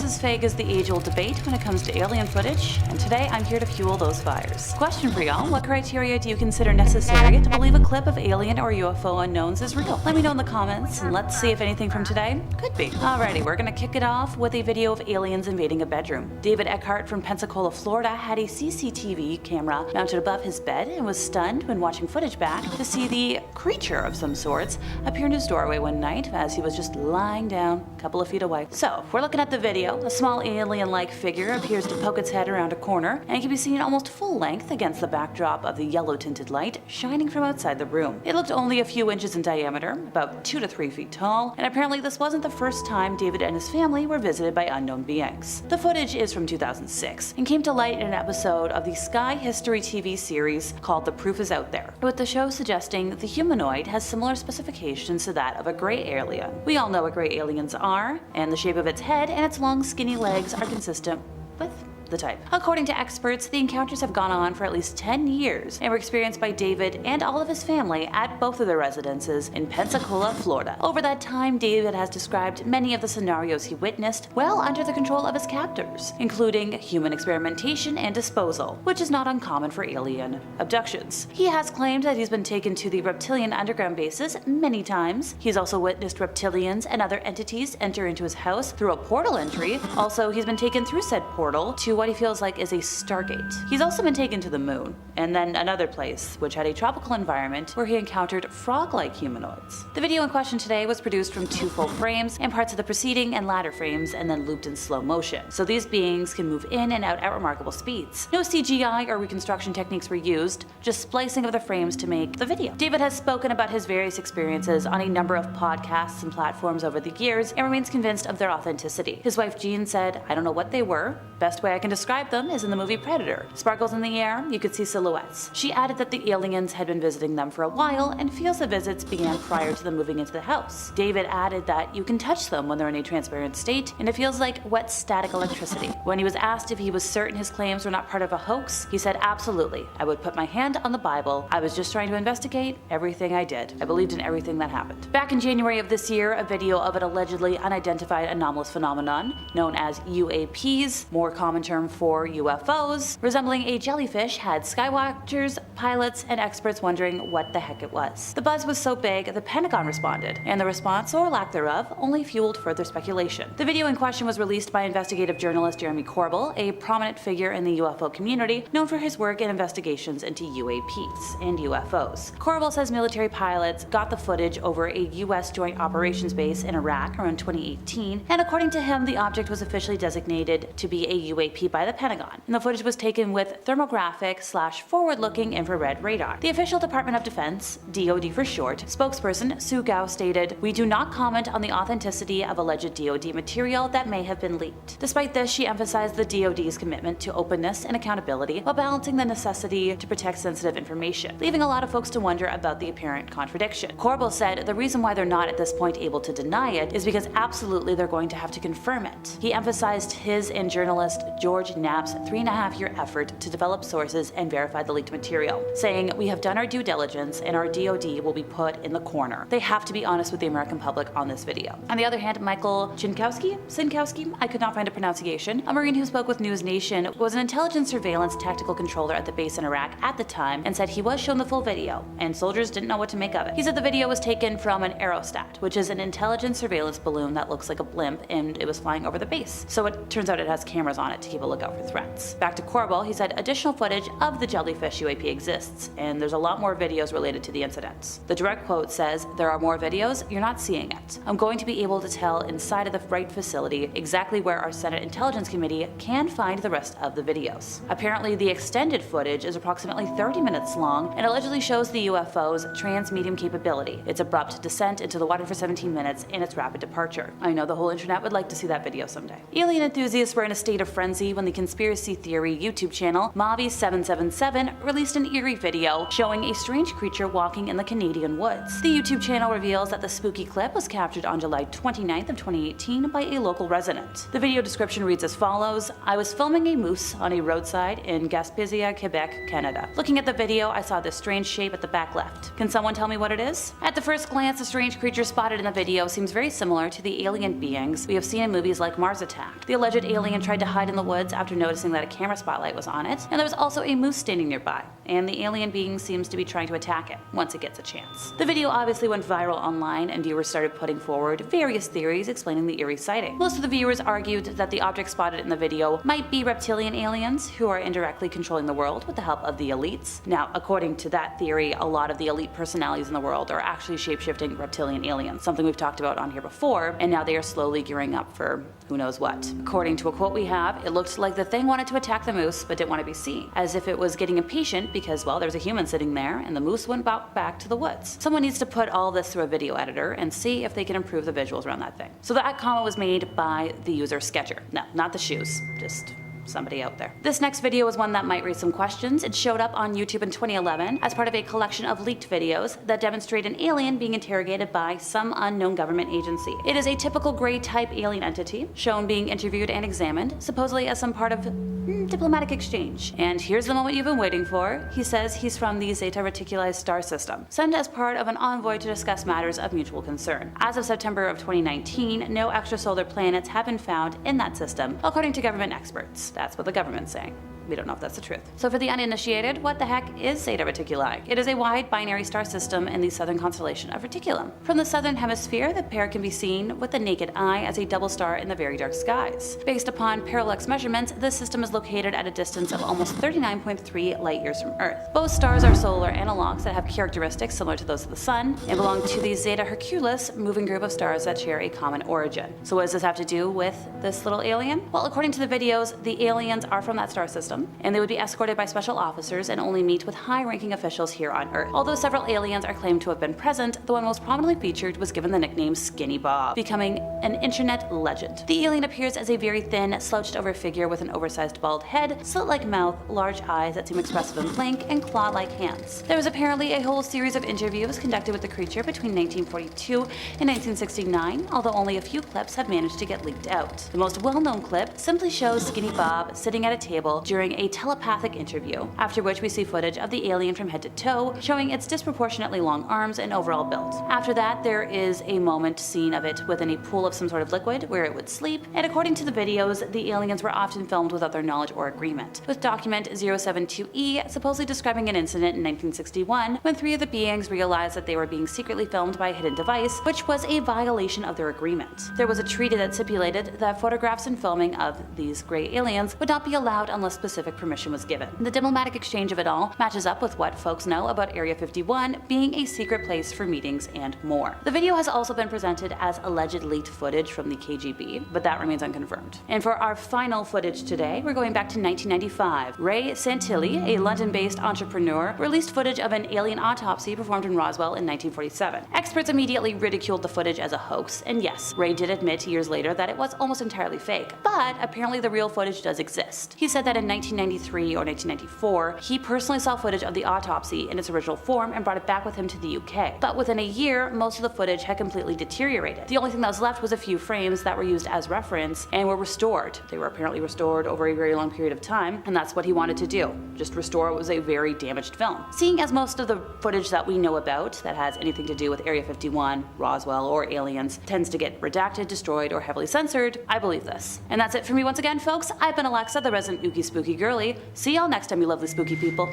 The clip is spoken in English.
as vague as the age-old debate when it comes to alien footage, and today I'm here to fuel those fires. Question for y'all: what criteria do you consider necessary to believe a clip of alien or UFO unknowns is real? Let me know in the comments, and let's see if anything from today could be. Alrighty, we're gonna kick it off with a video of aliens invading a bedroom. David Eckhart from Pensacola, Florida had a CCTV camera mounted above his bed and was stunned when watching footage back to see the creature of some sorts appear in his doorway one night as he was just lying down a couple of feet away. So, if we're looking at the video, a small alien-like figure appears to poke its head around a corner and can be seen almost full length against the backdrop of the yellow-tinted light shining from outside the room. It looked only a few inches in diameter, about 2 to 3 feet tall, and apparently this wasn't the first time David and his family were visited by unknown beings. The footage is from 2006 and came to light in an episode of the Sky History TV series called The Proof Is Out There, with the show suggesting the humanoid has similar specifications to that of a gray alien. We all know what gray aliens are, and the shape of its head and its long skinny legs are consistent with the type. According to experts, the encounters have gone on for at least 10 years and were experienced by David and all of his family at both of their residences in Pensacola, Florida. Over that time, David has described many of the scenarios he witnessed well under the control of his captors, including human experimentation and disposal, which is not uncommon for alien abductions. He has claimed that he's been taken to the reptilian underground bases many times. He's also witnessed reptilians and other entities enter into his house through a portal entry. Also, he's been taken through said portal to what he feels like is a Stargate. He's also been taken to the moon, and then another place, which had a tropical environment where he encountered frog-like humanoids. The video in question today was produced from 2 full frames and parts of the preceding and latter frames and then looped in slow motion, so these beings can move in and out at remarkable speeds. No CGI or reconstruction techniques were used, just splicing of the frames to make the video. David has spoken about his various experiences on a number of podcasts and platforms over the years and remains convinced of their authenticity. His wife Jean said, "I don't know what they were. Best way I can describe them is in the movie Predator. Sparkles in the air, you could see silhouettes." She added that the aliens had been visiting them for a while and feels the visits began prior to them moving into the house. David added that you can touch them when they're in a transparent state and it feels like wet static electricity. When he was asked if he was certain his claims were not part of a hoax, he said, "Absolutely. I would put my hand on the Bible. I was just trying to investigate everything I did. I believed in everything that happened." Back in January of this year, a video of an allegedly unidentified anomalous phenomenon known as UAPs, more common term for UFOs, resembling a jellyfish, had skywatchers, pilots, and experts wondering what the heck it was. The buzz was so big, the Pentagon responded, and the response, or lack thereof, only fueled further speculation. The video in question was released by investigative journalist Jeremy Corbell, a prominent figure in the UFO community known for his work in investigations into UAPs and UFOs. Corbell says military pilots got the footage over a US Joint Operations base in Iraq around 2018, and according to him, the object was officially designated to be a UAP by the Pentagon, and the footage was taken with thermographic/forward-looking infrared radar. The official Department of Defense, DoD for short, spokesperson Sue Gao stated, "We do not comment on the authenticity of alleged DoD material that may have been leaked." Despite this, she emphasized the DoD's commitment to openness and accountability while balancing the necessity to protect sensitive information, leaving a lot of folks to wonder about the apparent contradiction. Corbell said the reason why they're not at this point able to deny it is because absolutely they're going to have to confirm it. He emphasized his and journalist George Knapp's 3.5-year effort to develop sources and verify the leaked material, saying, "We have done our due diligence and our DoD will be put in the corner. They have to be honest with the American public on this video." On the other hand, Michael Sinkowski, I could not find a pronunciation, a Marine who spoke with News Nation, was an intelligence surveillance tactical controller at the base in Iraq at the time and said he was shown the full video and soldiers didn't know what to make of it. He said the video was taken from an aerostat, which is an intelligence surveillance balloon that looks like a blimp, and it was flying over the base. So it turns out it has cameras on it to keep a lookout for threats. Back to Corbell, he said additional footage of the jellyfish UAP exists, and there's a lot more videos related to the incidents. The direct quote says, "There are more videos, you're not seeing it. I'm going to be able to tell inside of the right facility exactly where our Senate Intelligence Committee can find the rest of the videos." Apparently, the extended footage is approximately 30 minutes long and allegedly shows the UFO's trans-medium capability, its abrupt descent into the water for 17 minutes, and its rapid departure. I know the whole internet would like to see that video someday. Alien enthusiasts were in a state of frenzy be when the conspiracy theory YouTube channel Mavi777 released an eerie video showing a strange creature walking in the Canadian woods. The YouTube channel reveals that the spooky clip was captured on July 29th of 2018 by a local resident. The video description reads as follows: "I was filming a moose on a roadside in Gaspésia, Quebec, Canada. Looking at the video, I saw this strange shape at the back left. Can someone tell me what it is?" At the first glance, the strange creature spotted in the video seems very similar to the alien beings we have seen in movies like Mars Attack. The alleged alien tried to hide in the woods after noticing that a camera spotlight was on it, and there was also a moose standing nearby, and the alien being seems to be trying to attack it once it gets a chance. The video obviously went viral online, and viewers started putting forward various theories explaining the eerie sighting. Most of the viewers argued that the object spotted in the video might be reptilian aliens who are indirectly controlling the world with the help of the elites. Now, according to that theory, a lot of the elite personalities in the world are actually shape-shifting reptilian aliens, something we've talked about on here before, and now they are slowly gearing up for who knows what. According to a quote we have, it looked like the thing wanted to attack the moose but didn't want to be seen, as if it was getting impatient because, well, there's a human sitting there and the moose went back to the woods. Someone needs to put all this through a video editor and see if they can improve the visuals around that thing. So that comment was made by the user Sketcher. No, not the shoes, just somebody out there. This next video is one that might raise some questions. It showed up on YouTube in 2011 as part of a collection of leaked videos that demonstrate an alien being interrogated by some unknown government agency. It is a typical gray type alien entity, shown being interviewed and examined, supposedly as some part of diplomatic exchange. And here's the moment you've been waiting for. He says he's from the Zeta Reticuli star system, sent as part of an envoy to discuss matters of mutual concern. As of September of 2019, no extrasolar planets have been found in that system, according to government experts. That's what the government's saying. We don't know if that's the truth. So for the uninitiated, what the heck is Zeta Reticuli? It is a wide binary star system in the southern constellation of Reticulum. From the southern hemisphere, the pair can be seen with the naked eye as a double star in the very dark skies. Based upon parallax measurements, this system is located at a distance of almost 39.3 light years from Earth. Both stars are solar analogs that have characteristics similar to those of the Sun and belong to the Zeta Herculis moving group of stars that share a common origin. So what does this have to do with this little alien? Well, according to the videos, the aliens are from that star system, and they would be escorted by special officers and only meet with high-ranking officials here on Earth. Although several aliens are claimed to have been present, the one most prominently featured was given the nickname Skinny Bob, becoming an internet legend. The alien appears as a very thin, slouched-over figure with an oversized bald head, slit-like mouth, large eyes that seem expressive and blank, and claw-like hands. There was apparently a whole series of interviews conducted with the creature between 1942 and 1969, although only a few clips have managed to get leaked out. The most well-known clip simply shows Skinny Bob sitting at a table during a telepathic interview, after which we see footage of the alien from head to toe, showing its disproportionately long arms and overall build. After that, there is a moment seen of it within a pool of some sort of liquid where it would sleep, and according to the videos, the aliens were often filmed without their knowledge or agreement, with document 072E supposedly describing an incident in 1961 when three of the beings realized that they were being secretly filmed by a hidden device, which was a violation of their agreement. There was a treaty that stipulated that photographs and filming of these gray aliens would not be allowed unless specific permission was given. The diplomatic exchange of it all matches up with what folks know about Area 51 being a secret place for meetings and more. The video has also been presented as alleged leaked footage from the KGB, but that remains unconfirmed. And for our final footage today, we're going back to 1995. Ray Santilli, a London-based entrepreneur, released footage of an alien autopsy performed in Roswell in 1947. Experts immediately ridiculed the footage as a hoax, and yes, Ray did admit years later that it was almost entirely fake, but apparently the real footage does exist. He said that in 1993 or 1994, he personally saw footage of the autopsy in its original form and brought it back with him to the UK. But within a year, most of the footage had completely deteriorated. The only thing that was left was a few frames that were used as reference and were restored. They were apparently restored over a very long period of time, and that's what he wanted to do. Just restore what was a very damaged film. Seeing as most of the footage that we know about that has anything to do with Area 51, Roswell, or aliens tends to get redacted, destroyed, or heavily censored, I believe this. And that's it for me once again, folks. I've been Alexa, the resident ookie spooky girly. See y'all next time, you lovely spooky people.